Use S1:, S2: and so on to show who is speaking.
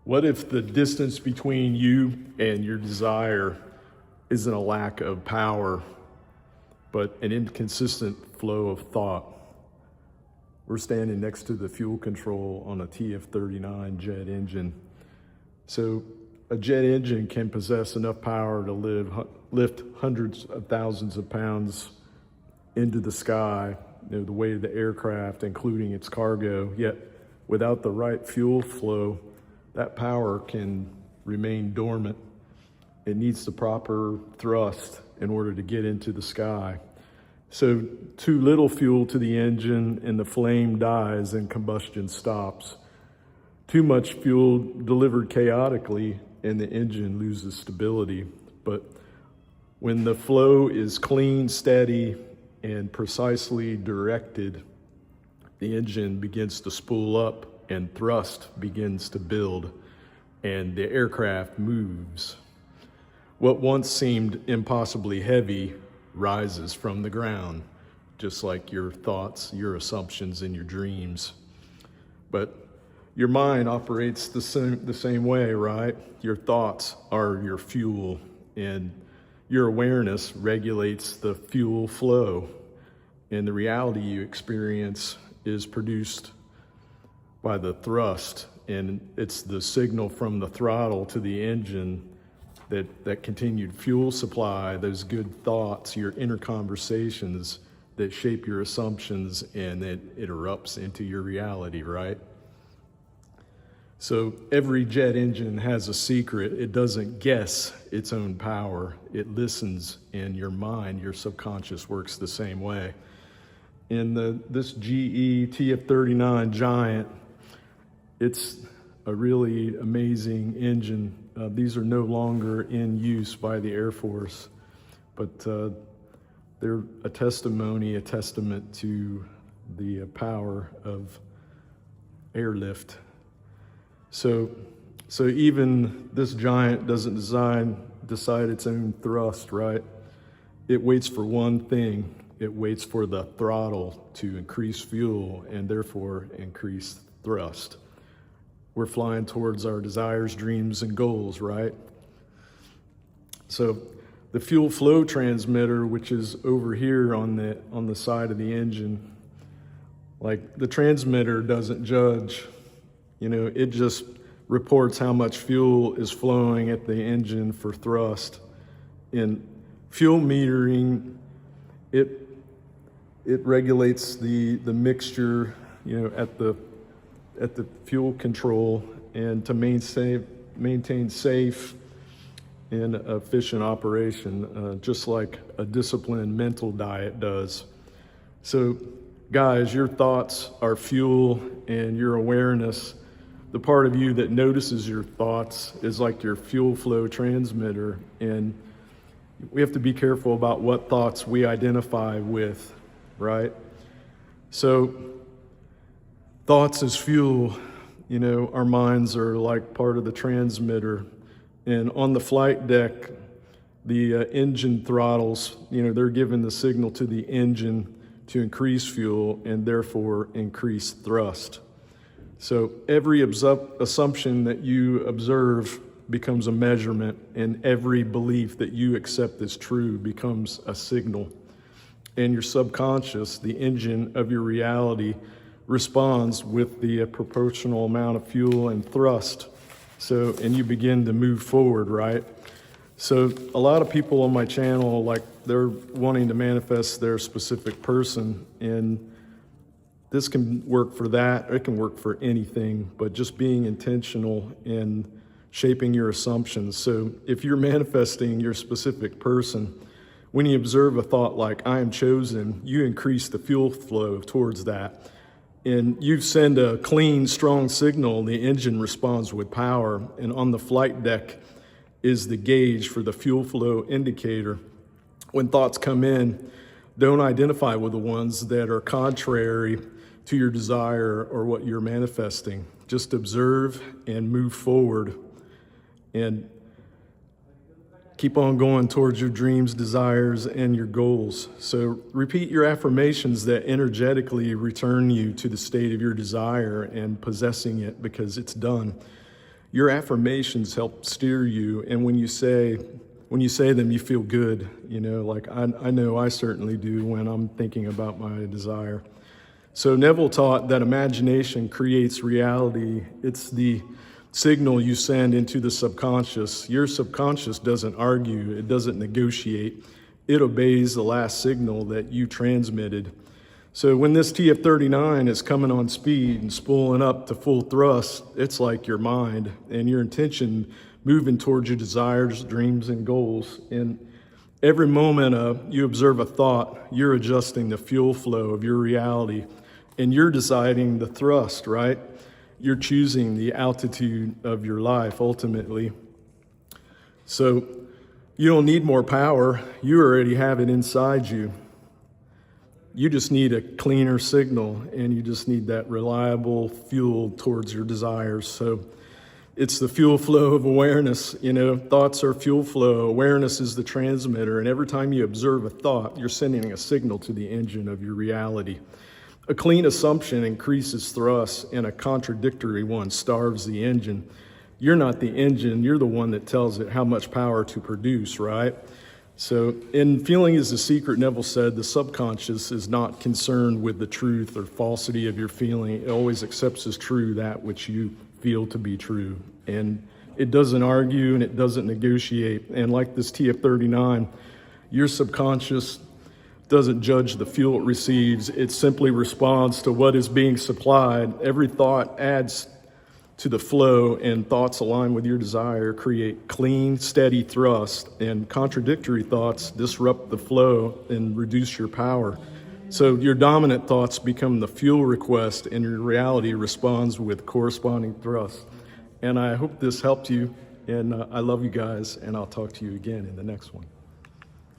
S1: What if the distance between you and your desire isn't a lack of power, but an inconsistent flow of thought? We're standing next to the fuel control on a TF-39 jet engine. So a jet engine can possess enough power to lift hundreds of thousands of pounds into the sky, the weight of the aircraft, including its cargo. Yet without the right fuel flow, that power can remain dormant. It needs the proper thrust in order to get into the sky. So too little fuel to the engine and the flame dies and combustion stops. Too much fuel delivered chaotically and the engine loses stability. But when the flow is clean, steady, and precisely directed, the engine begins to spool up and thrust begins to build, and the aircraft moves. What once seemed impossibly heavy rises from the ground, just like your thoughts, your assumptions, and your dreams. But your mind operates the same way, right? Your thoughts are your fuel, and your awareness regulates the fuel flow, and the reality you experience is produced by the thrust, and it's the signal from the throttle to the engine that continued fuel supply, those good thoughts, your inner conversations that shape your assumptions, and it erupts into your reality, right? So every jet engine has a secret. It doesn't guess its own power. It listens, and your mind, your subconscious, works the same way. In this GE TF-39 Giant, it's a really amazing engine. These are no longer in use by the Air Force, but they're a testament to the power of airlift. So even this Giant doesn't decide its own thrust, right? It waits for one thing. It waits for the throttle to increase fuel and therefore increase thrust. We're flying towards our desires, dreams, and goals, right? So the fuel flow transmitter, which is over here on the side of the engine, like the transmitter doesn't judge, it just reports how much fuel is flowing at the engine for thrust. In fuel metering, it regulates the mixture, at the fuel control, and to maintain safe and efficient operation, just like a disciplined mental diet does. So guys, your thoughts are fuel, and your awareness, the part of you that notices your thoughts, is like your fuel flow transmitter. And we have to be careful about what thoughts we identify with, right? So thoughts as fuel, our minds are like part of the transmitter. And on the flight deck, the engine throttles, they're giving the signal to the engine to increase fuel and therefore increase thrust. So every assumption that you observe becomes a measurement, and every belief that you accept as true becomes a signal. And your subconscious, the engine of your reality, responds with the proportional amount of fuel and thrust. And you begin to move forward, right? So a lot of people on my channel, they're wanting to manifest their specific person, and this can work for that. It can work for anything, but just being intentional and shaping your assumptions. So if you're manifesting your specific person, when you observe a thought like "I am chosen," you increase the fuel flow towards that. And you send a clean, strong signal, the engine responds with power. And on the flight deck is the gauge for the fuel flow indicator. When thoughts come in, don't identify with the ones that are contrary to your desire or what you're manifesting. Just observe and move forward. And keep on going towards your dreams, desires, and your goals. So repeat your affirmations that energetically return you to the state of your desire and possessing it, because it's done. Your affirmations help steer you, and when you say them, you feel good. Like I know I certainly do when I'm thinking about my desire. So Neville taught that imagination creates reality. It's the signal you send into the subconscious. Your subconscious doesn't argue, it doesn't negotiate. It obeys the last signal that you transmitted. So when this TF-39 is coming on speed and spooling up to full thrust, it's like your mind and your intention moving towards your desires, dreams, and goals. And every moment you observe a thought, you're adjusting the fuel flow of your reality, and you're deciding the thrust, right? You're choosing the altitude of your life ultimately. So you don't need more power. You already have it inside you. You just need a cleaner signal, and you just need that reliable fuel towards your desires. So it's the fuel flow of awareness. Thoughts are fuel flow. Awareness is the transmitter. And every time you observe a thought, you're sending a signal to the engine of your reality. A clean assumption increases thrust, and a contradictory one starves the engine. You're not the engine. You're the one that tells it how much power to produce, right? So in Feeling is the Secret, Neville said, the subconscious is not concerned with the truth or falsity of your feeling. It always accepts as true that which you feel to be true. And it doesn't argue and it doesn't negotiate. And like this TF-39, your subconscious doesn't judge the fuel it receives. It simply responds to what is being supplied. Every thought adds to the flow, and thoughts aligned with your desire create clean, steady thrust, and contradictory thoughts disrupt the flow and reduce your power. So your dominant thoughts become the fuel request, and your reality responds with corresponding thrust. And I hope this helped you, and I love you guys, and I'll talk to you again in the next one.